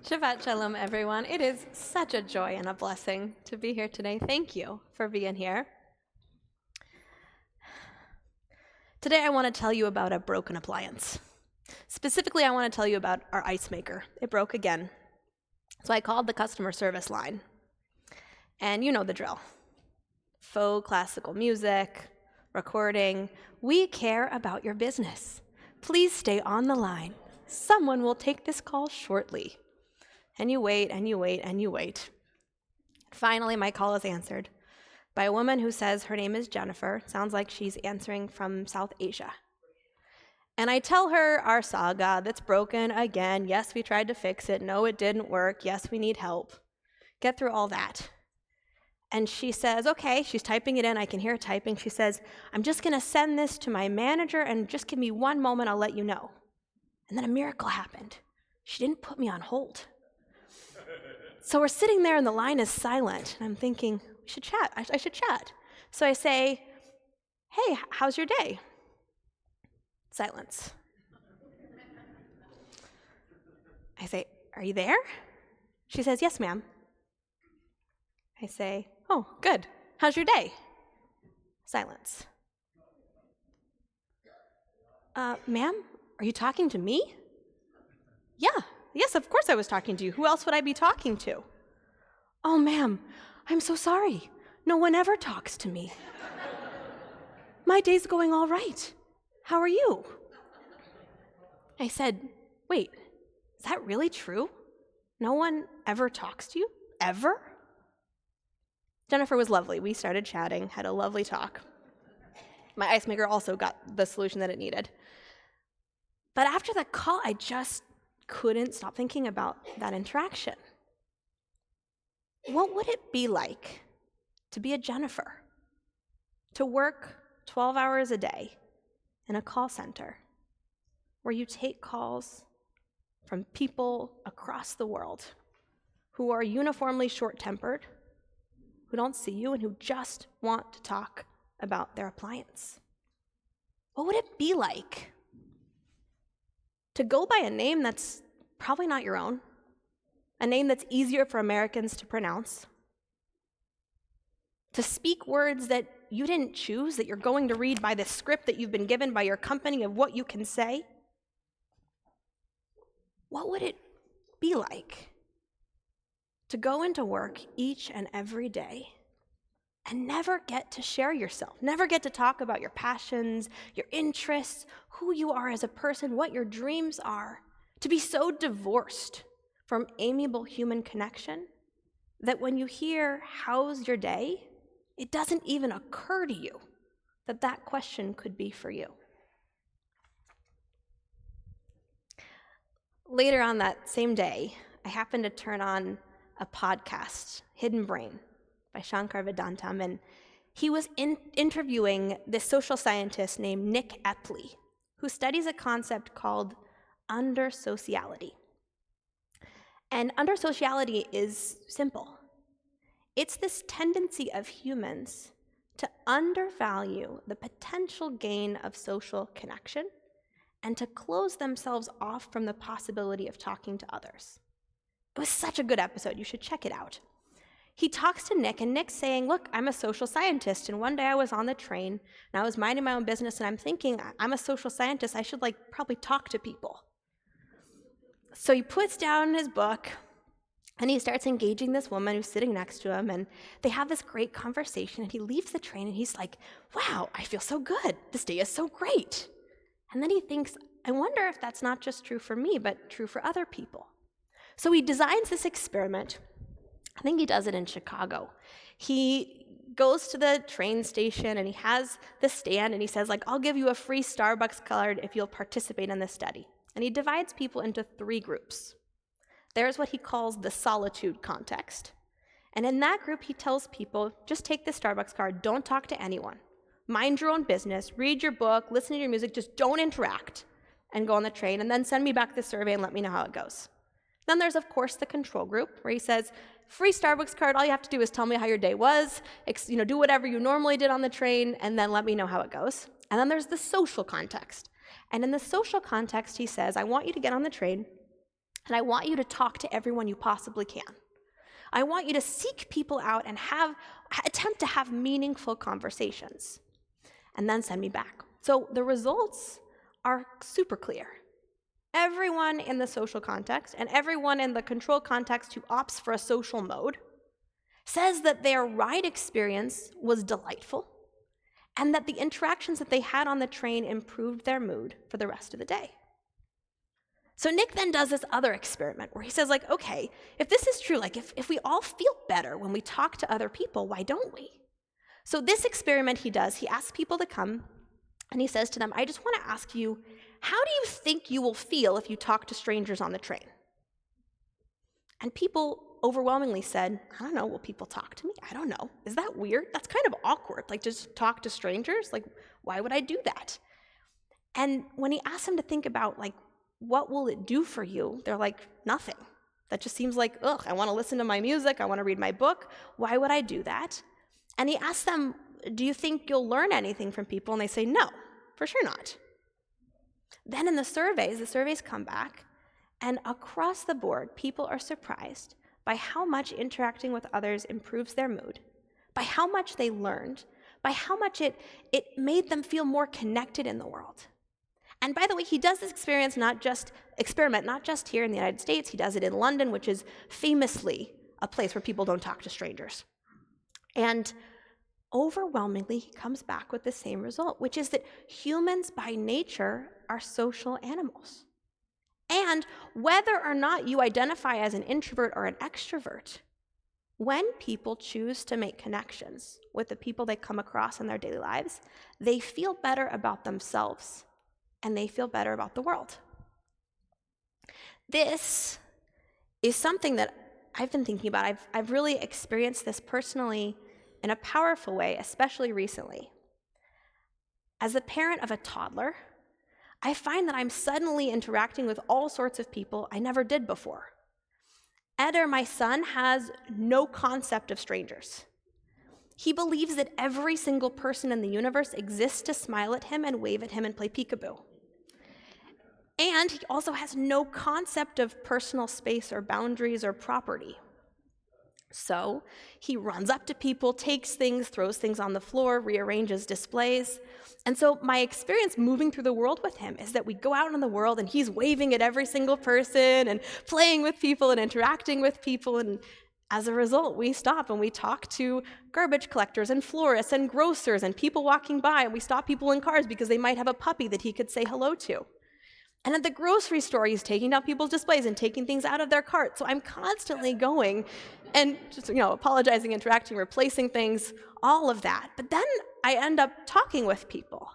Shabbat Shalom, everyone. It is such a joy and a blessing to be here today. Thank you for being here. Today, I want to tell you about a broken appliance. Specifically, I want to tell you about our ice maker. It broke again. So I called the customer service line. And you know the drill. Faux classical music, recording. We care about your business. Please stay on the line. Someone will take this call shortly. And you wait, and you wait, and you wait. Finally, my call is answered by a woman who says her name is Jennifer. Sounds like she's answering from South Asia. And I tell her our saga that's broken again. Yes, we tried to fix it. No, it didn't work. Yes, we need help. Get through all that. And she says, okay, she's typing it in. I can hear her typing. She says, I'm just going to send this to my manager, and just give me one moment. I'll let you know. And then a miracle happened. She didn't put me on hold. So we're sitting there and the line is silent. And I'm thinking, we should chat. I should chat. So I say, hey, how's your day? Silence. I say, are you there? She says, yes, ma'am. I say, oh, good. How's your day? Silence. Ma'am, are you talking to me? Yeah. Yes, of course I was talking to you. Who else would I be talking to? Oh, ma'am, I'm so sorry. No one ever talks to me. My day's going all right. How are you? I said, wait, is that really true? No one ever talks to you? Ever? Jennifer was lovely. We started chatting, had a lovely talk. My ice maker also got the solution that it needed. But after the call, I just couldn't stop thinking about that interaction. What would it be like to be a Jennifer? To work 12 hours a day in a call center where you take calls from people across the world who are uniformly short-tempered, who don't see you, and who just want to talk about their appliance? What would it be like to go by a name that's probably not your own, a name that's easier for Americans to pronounce, to speak words that you didn't choose, that you're going to read by the script that you've been given by your company of what you can say? What would it be like to go into work each and every day and never get to share yourself, never get to talk about your passions, your interests, who you are as a person, what your dreams are, to be so divorced from amiable human connection that when you hear, how's your day, it doesn't even occur to you that that question could be for you? Later on that same day, I happened to turn on a podcast, Hidden Brain, by Shankar Vedantam, and he was interviewing this social scientist named Nick Epley, who studies a concept called under-sociality. And under-sociality is simple. It's this tendency of humans to undervalue the potential gain of social connection and to close themselves off from the possibility of talking to others. It was such a good episode. You should check it out. He talks to Nick, and Nick's saying, look, I'm a social scientist, and one day I was on the train, and I was minding my own business, and I'm thinking, I'm a social scientist, I should probably talk to people. So he puts down his book, and he starts engaging this woman who's sitting next to him, and they have this great conversation, and he leaves the train, and he's like, wow, I feel so good. This day is so great. And then he thinks, I wonder if that's not just true for me, but true for other people. So he designs this experiment. I think he does it in Chicago. He goes to the train station, and he has the stand, and he says, I'll give you a free Starbucks card if you'll participate in this study. And he divides people into 3 groups. There's what he calls the solitude context. And in that group, he tells people, just take the Starbucks card, don't talk to anyone. Mind your own business, read your book, listen to your music, just don't interact, and go on the train, and then send me back the survey and let me know how it goes. Then there's, of course, the control group, where he says, free Starbucks card, all you have to do is tell me how your day was, do whatever you normally did on the train, and then let me know how it goes. And then there's the social context. And in the social context, he says, I want you to get on the train, And I want you to talk to everyone you possibly can. I want you to seek people out and attempt to have meaningful conversations, and then send me back. So the results are super clear. Everyone in the social context and everyone in the control context who opts for a social mode says that their ride experience was delightful and that the interactions that they had on the train improved their mood for the rest of the day. So Nick then does this other experiment where he says, okay, if this is true, if we all feel better when we talk to other people, why don't we? So this experiment he does, he asks people to come and he says to them, I just want to ask you, how do you think you will feel if you talk to strangers on the train? And people overwhelmingly said, I don't know, will people talk to me? I don't know. Is that weird? That's kind of awkward, just talk to strangers? Why would I do that? And when he asked them to think about, what will it do for you? They're like, nothing. That just seems like, ugh, I want to listen to my music, I want to read my book. Why would I do that? And he asked them, do you think you'll learn anything from people? And they say, no, for sure not. Then in the surveys come back, and across the board, people are surprised by how much interacting with others improves their mood, by how much they learned, by how much it made them feel more connected in the world. And by the way, he does this experiment not just here in the United States, he does it in London, which is famously a place where people don't talk to strangers. And overwhelmingly, he comes back with the same result, which is that humans by nature are social animals. And whether or not you identify as an introvert or an extrovert, when people choose to make connections with the people they come across in their daily lives, they feel better about themselves and they feel better about the world. This is something that I've been thinking about. I've really experienced this personally in a powerful way, especially recently. As a parent of a toddler, I find that I'm suddenly interacting with all sorts of people I never did before. Eder, my son, has no concept of strangers. He believes that every single person in the universe exists to smile at him and wave at him and play peekaboo. And he also has no concept of personal space or boundaries or property. So he runs up to people, takes things, throws things on the floor, rearranges displays. And so my experience moving through the world with him is that we go out in the world and he's waving at every single person and playing with people and interacting with people. And as a result, we stop and we talk to garbage collectors and florists and grocers and people walking by, and we stop people in cars because they might have a puppy that he could say hello to. And at the grocery store, he's taking down people's displays and taking things out of their cart. So I'm constantly going and just, apologizing, interacting, replacing things, all of that. But then I end up talking with people.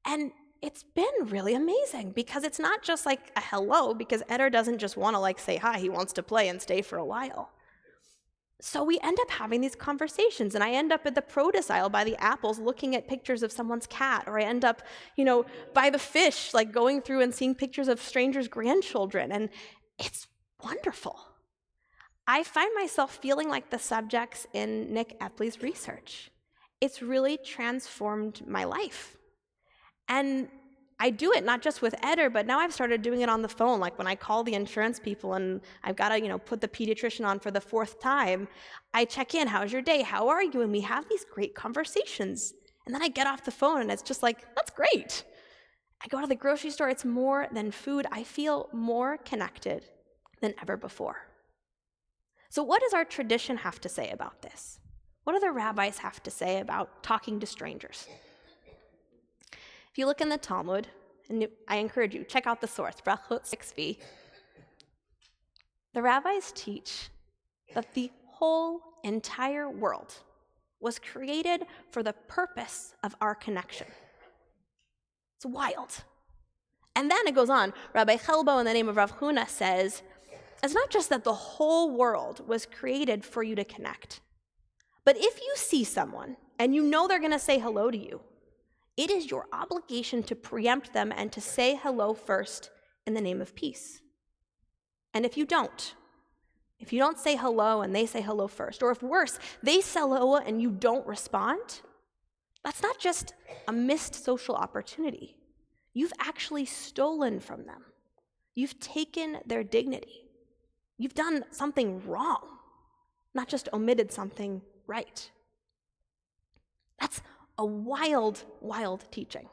And it's been really amazing because it's not just like a hello, because Eder doesn't just want to say hi. He wants to play and stay for a while. So we end up having these conversations, and I end up at the produce aisle by the apples looking at pictures of someone's cat, or I end up, by the fish, going through and seeing pictures of strangers' grandchildren, and it's wonderful. I find myself feeling like the subjects in Nick Epley's research. It's really transformed my life. And I do it not just with Eder, but now I've started doing it on the phone. When I call the insurance people and I've got to, put the pediatrician on for the 4th time, I check in, how's your day? How are you? And we have these great conversations. And then I get off the phone and it's just that's great. I go to the grocery store, it's more than food. I feel more connected than ever before. So what does our tradition have to say about this? What do the rabbis have to say about talking to strangers? If you look in the Talmud, and I encourage you, check out the source, Brachot 6b, the rabbis teach that the whole entire world was created for the purpose of our connection. It's wild. And then it goes on. Rabbi Chelbo, in the name of Rav Huna, says, it's not just that the whole world was created for you to connect, but if you see someone and you know they're going to say hello to you, it is your obligation to preempt them and to say hello first in the name of peace. And if you don't say hello and they say hello first, or if worse, they say hello and you don't respond, that's not just a missed social opportunity. You've actually stolen from them. You've taken their dignity. You've done something wrong, not just omitted something right. That's a wild, wild teaching.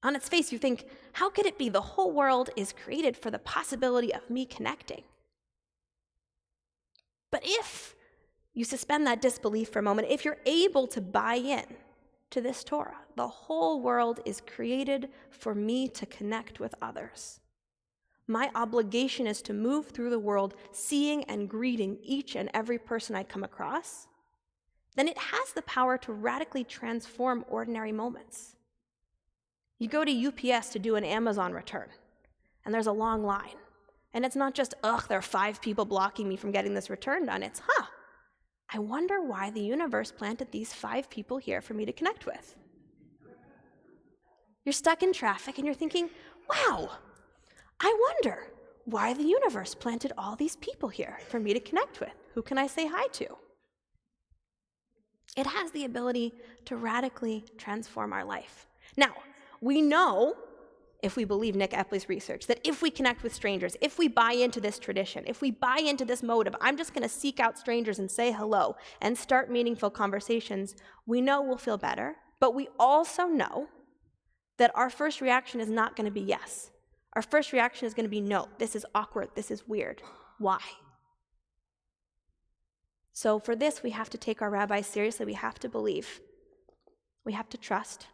On its face, you think, how could it be the whole world is created for the possibility of me connecting? But if you suspend that disbelief for a moment, if you're able to buy in to this Torah, the whole world is created for me to connect with others. My obligation is to move through the world seeing and greeting each and every person I come across. Then it has the power to radically transform ordinary moments. You go to UPS to do an Amazon return, and there's a long line. And it's not just, there are 5 people blocking me from getting this return done. It's, I wonder why the universe planted these 5 people here for me to connect with. You're stuck in traffic and you're thinking, wow, I wonder why the universe planted all these people here for me to connect with. Who can I say hi to? It has the ability to radically transform our life. Now, we know, if we believe Nick Epley's research, that if we connect with strangers, if we buy into this tradition, if we buy into this motive, I'm just going to seek out strangers and say hello and start meaningful conversations, we know we'll feel better, but we also know that our first reaction is not going to be yes. Our first reaction is going to be no, this is awkward, this is weird. Why? So for this, we have to take our rabbis seriously. We have to believe. We have to trust.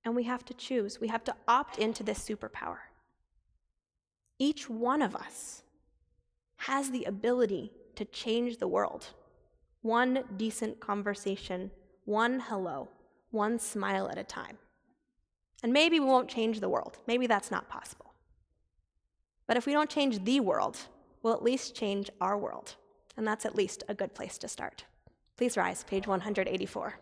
And we have to choose. We have to opt into this superpower. Each one of us has the ability to change the world. One decent conversation, one hello, one smile at a time. And maybe we won't change the world. Maybe that's not possible. But if we don't change the world, we'll at least change our world. And that's at least a good place to start. Please rise, page 184.